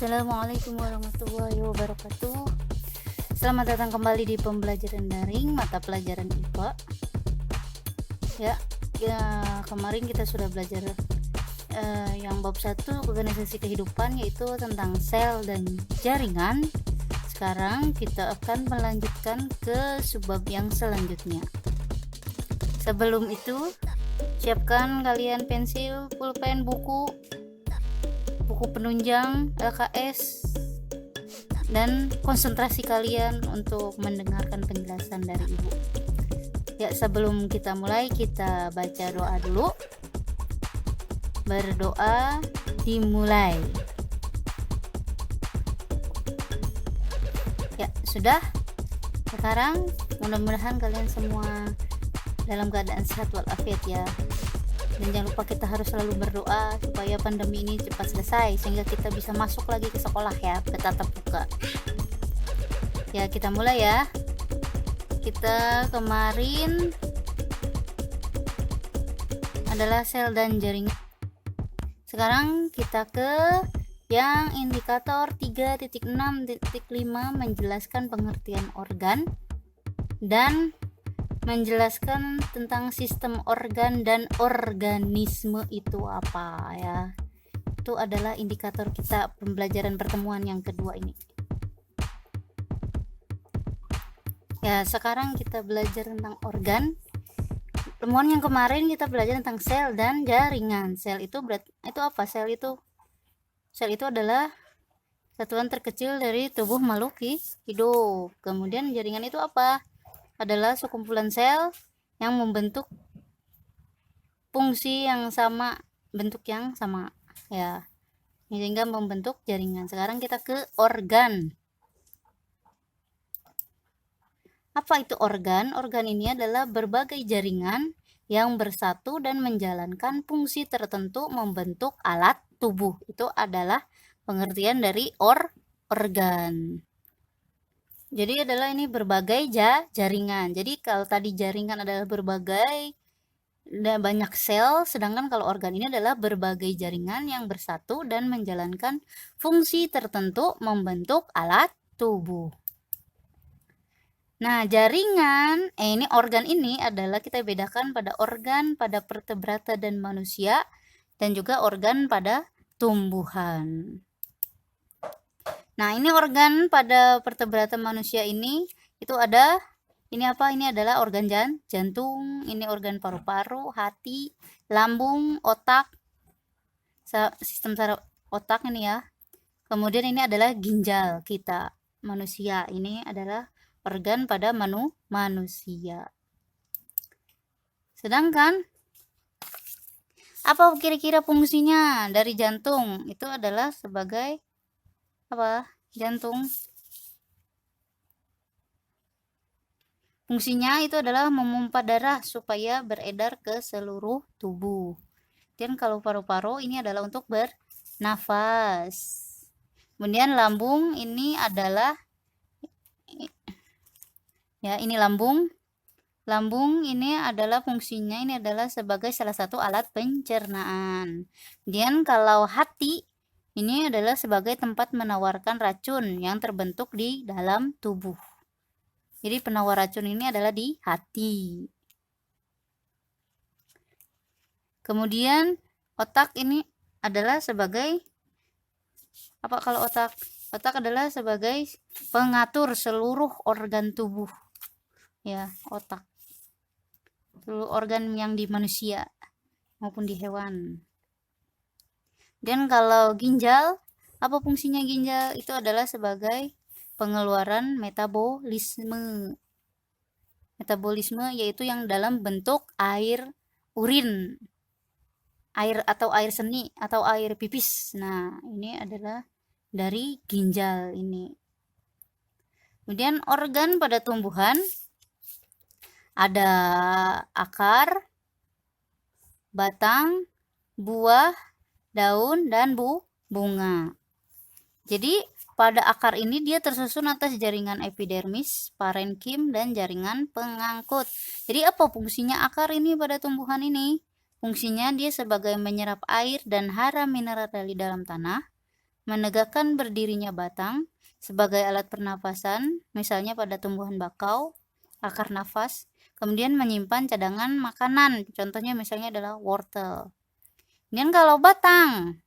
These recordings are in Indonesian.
Assalamualaikum warahmatullahi wabarakatuh. Selamat datang kembali di pembelajaran daring mata pelajaran IPA. Ya, kemarin kita sudah belajar yang bab 1 organisasi kehidupan, yaitu tentang sel dan jaringan. Sekarang kita akan melanjutkan ke subbab yang selanjutnya. Sebelum itu, siapkan kalian pensil, pulpen, buku penunjang, LKS, dan konsentrasi kalian untuk mendengarkan penjelasan dari Ibu. Ya, sebelum kita mulai, kita baca doa dulu. Berdoa dimulai. Ya, sudah. Sekarang mudah-mudahan kalian semua dalam keadaan sehat walafiat ya. Dan jangan lupa kita harus selalu berdoa supaya pandemi ini cepat selesai sehingga kita bisa masuk lagi ke sekolah ya, ke tatap muka. Ya, kita mulai ya. Kita kemarin adalah sel dan jaringan. Sekarang kita ke yang indikator 3.6.5 menjelaskan pengertian organ dan menjelaskan tentang sistem organ dan organisme itu apa ya. Itu adalah indikator kita pembelajaran pertemuan yang kedua ini. Ya, sekarang kita belajar tentang organ. Pertemuan yang kemarin kita belajar tentang sel dan jaringan. Sel itu itu apa? Sel itu adalah satuan terkecil dari tubuh makhluk hidup. Kemudian jaringan itu apa? Adalah sekumpulan sel yang membentuk fungsi yang sama, bentuk yang sama ya, sehingga membentuk jaringan. Sekarang kita ke organ. Apa itu organ? Organ ini adalah berbagai jaringan yang bersatu dan menjalankan fungsi tertentu membentuk alat tubuh. Itu adalah pengertian dari organ. Jadi adalah ini berbagai jaringan. Jadi kalau tadi jaringan adalah berbagai dan banyak sel, sedangkan kalau organ ini adalah berbagai jaringan yang bersatu dan menjalankan fungsi tertentu membentuk alat tubuh. Nah, jaringan, ini organ ini adalah kita bedakan pada organ pada vertebrata dan manusia dan juga organ pada tumbuhan. Nah, ini organ pada vertebrata manusia ini itu ada, ini apa? Ini adalah organ jantung, ini organ paru-paru, hati, lambung, otak, sistem saraf otak ini ya. Kemudian ini adalah ginjal kita manusia. Ini adalah organ pada manusia. Sedangkan apa kira-kira fungsinya dari jantung? Itu adalah sebagai apa? Jantung. Fungsinya itu adalah memompa darah supaya beredar ke seluruh tubuh. Dan kalau paru-paru ini adalah untuk bernafas. Kemudian lambung ini adalah ya, ini lambung. Lambung ini adalah fungsinya ini adalah sebagai salah satu alat pencernaan. Kemudian kalau hati ini adalah sebagai tempat menawarkan racun yang terbentuk di dalam tubuh. Jadi penawar racun ini adalah di hati. Kemudian otak ini adalah sebagai apa kalau otak? Otak adalah sebagai pengatur seluruh organ tubuh. Ya, otak. Seluruh organ yang di manusia maupun di hewan. Dan kalau ginjal, apa fungsinya ginjal? Itu adalah sebagai pengeluaran metabolisme. Metabolisme yaitu yang dalam bentuk air urin, air atau air seni atau air pipis. Nah, ini adalah dari ginjal ini. Kemudian organ pada tumbuhan ada akar, batang, buah, daun, dan bunga. Jadi pada akar ini dia tersusun atas jaringan epidermis, parenkim, dan jaringan pengangkut. Jadi apa fungsinya akar ini pada tumbuhan ini? Fungsinya dia sebagai menyerap air dan hara mineral dari dalam tanah, menegakkan berdirinya batang sebagai alat pernapasan, misalnya pada tumbuhan bakau, akar nafas, kemudian menyimpan cadangan makanan, contohnya misalnya adalah wortel. Kemudian kalau batang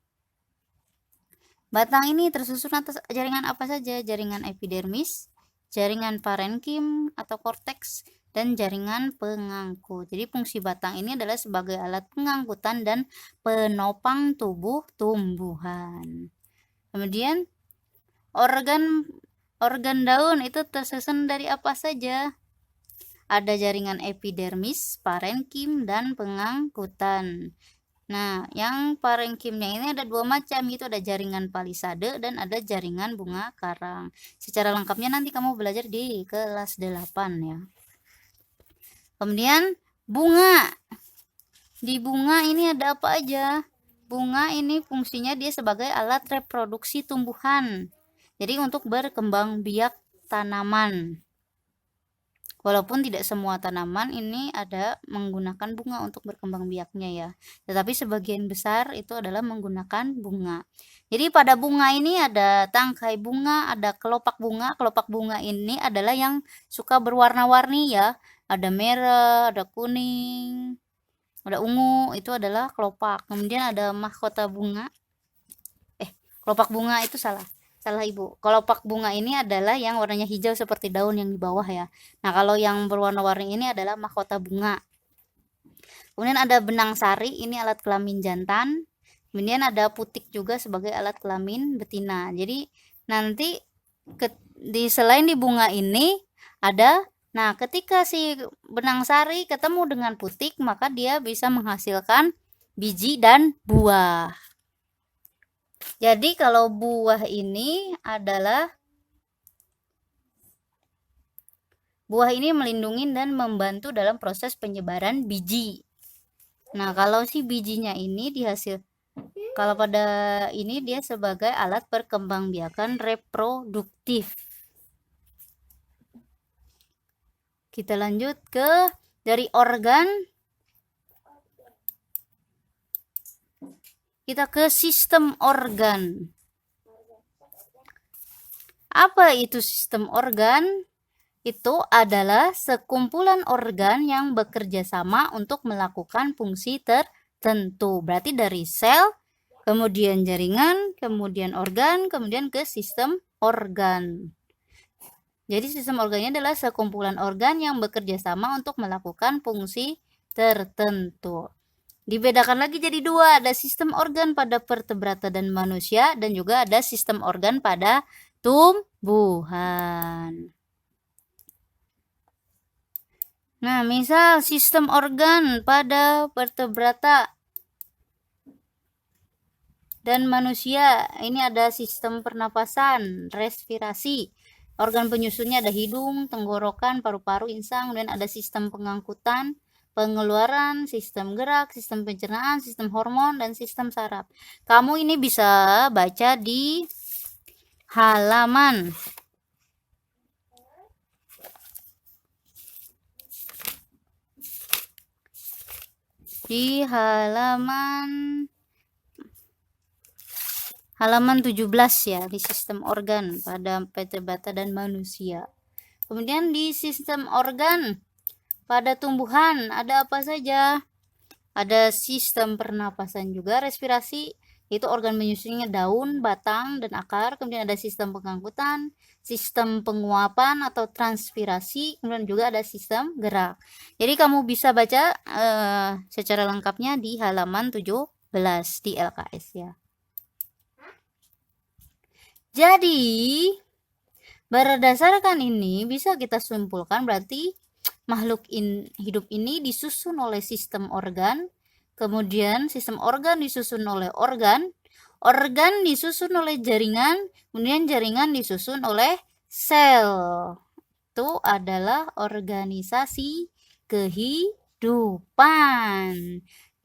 ini tersusun atas jaringan apa saja? Jaringan epidermis, jaringan parenkim atau korteks, dan jaringan pengangkut. Jadi fungsi batang ini adalah sebagai alat pengangkutan dan penopang tubuh tumbuhan. Kemudian organ daun itu tersusun dari apa saja? Ada jaringan epidermis, parenkim, dan pengangkutan. Nah, yang parenkimnya ini ada dua macam, itu ada jaringan palisade dan ada jaringan bunga karang. Secara lengkapnya nanti kamu belajar di kelas 8 ya. Kemudian bunga. Di bunga ini ada apa aja? Bunga ini fungsinya dia sebagai alat reproduksi tumbuhan. Jadi untuk berkembang biak tanaman. Walaupun tidak semua tanaman ini ada menggunakan bunga untuk berkembang biaknya ya. Tetapi sebagian besar itu adalah menggunakan bunga. Jadi pada bunga ini ada tangkai bunga, ada kelopak bunga. Kelopak bunga ini adalah yang suka berwarna-warni ya. Ada merah, ada kuning, ada ungu, itu adalah kelopak. Kemudian ada mahkota bunga. Kelopak bunga itu salah ibu. Kelopak bunga ini adalah yang warnanya hijau seperti daun yang di bawah ya. Nah, kalau yang berwarna-warni ini adalah mahkota bunga. Kemudian ada benang sari, ini alat kelamin jantan. Kemudian ada putik juga sebagai alat kelamin betina. Jadi nanti selain di bunga ini ada, nah ketika si benang sari ketemu dengan putik, maka dia bisa menghasilkan biji dan buah. Jadi kalau buah ini melindungi dan membantu dalam proses penyebaran biji. Nah, kalau si bijinya ini kalau pada ini dia sebagai alat perkembangbiakan reproduktif. Kita lanjut dari organ. Kita ke sistem organ. Apa itu sistem organ? Itu adalah sekumpulan organ yang bekerja sama untuk melakukan fungsi tertentu. Berarti dari sel, kemudian jaringan, kemudian organ, kemudian ke sistem organ. Jadi sistem organnya adalah sekumpulan organ yang bekerja sama untuk melakukan fungsi tertentu. Dibedakan lagi jadi dua, ada sistem organ pada vertebrata dan manusia, dan juga ada sistem organ pada tumbuhan. Nah, misal sistem organ pada vertebrata dan manusia, ini ada sistem pernapasan, respirasi. Organ penyusunnya ada hidung, tenggorokan, paru-paru, insang, dan ada sistem pengangkutan, pengeluaran, sistem gerak, sistem pencernaan, sistem hormon, dan sistem saraf. Kamu ini bisa baca di halaman halaman 17 ya, di sistem organ pada vertebrata dan manusia. Kemudian di sistem organ pada tumbuhan ada apa saja? Ada sistem pernapasan juga, respirasi, itu organ menyusunnya daun, batang, dan akar. Kemudian ada sistem pengangkutan, sistem penguapan atau transpirasi, kemudian juga ada sistem gerak. Jadi kamu bisa baca secara lengkapnya di halaman 17 di LKS ya. Jadi berdasarkan ini bisa kita simpulkan berarti makhluk hidup ini disusun oleh sistem organ, kemudian sistem organ disusun oleh organ disusun oleh jaringan, kemudian jaringan disusun oleh sel. Itu adalah organisasi kehidupan.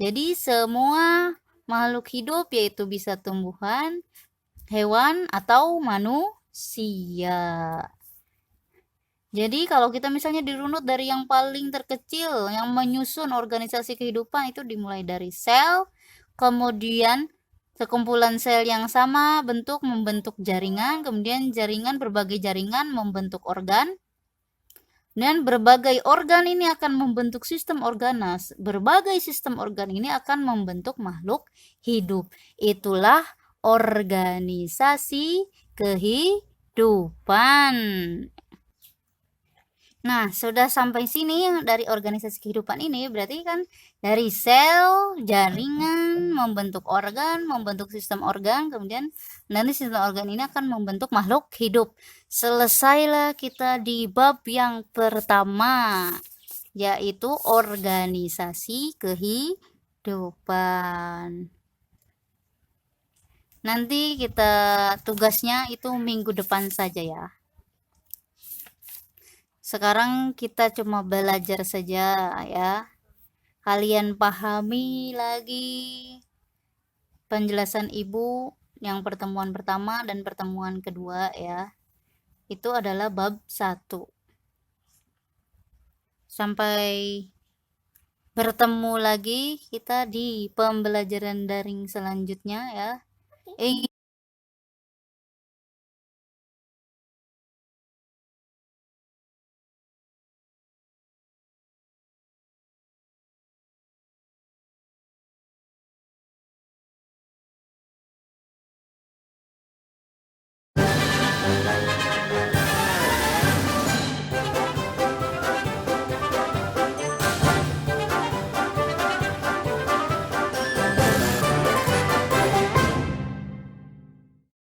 Jadi semua makhluk hidup, yaitu bisa tumbuhan, hewan, atau manusia. Jadi kalau kita misalnya dirunut dari yang paling terkecil, yang menyusun organisasi kehidupan itu dimulai dari sel, kemudian Sekumpulan sel yang sama bentuk membentuk jaringan, kemudian berbagai jaringan membentuk organ, dan berbagai organ ini akan membentuk sistem organas. Berbagai sistem organ ini akan membentuk makhluk hidup. Itulah organisasi kehidupan. Nah, sudah sampai sini yang dari organisasi kehidupan ini, berarti kan dari sel, jaringan, membentuk organ, membentuk sistem organ, kemudian nanti sistem organ ini akan membentuk makhluk hidup. Selesailah kita di bab yang pertama, yaitu organisasi kehidupan. Nanti kita tugasnya itu minggu depan saja ya. Sekarang kita cuma belajar saja ya. Kalian pahami lagi penjelasan ibu yang pertemuan pertama dan pertemuan kedua ya. Itu adalah bab 1. Sampai bertemu lagi kita di pembelajaran daring selanjutnya ya.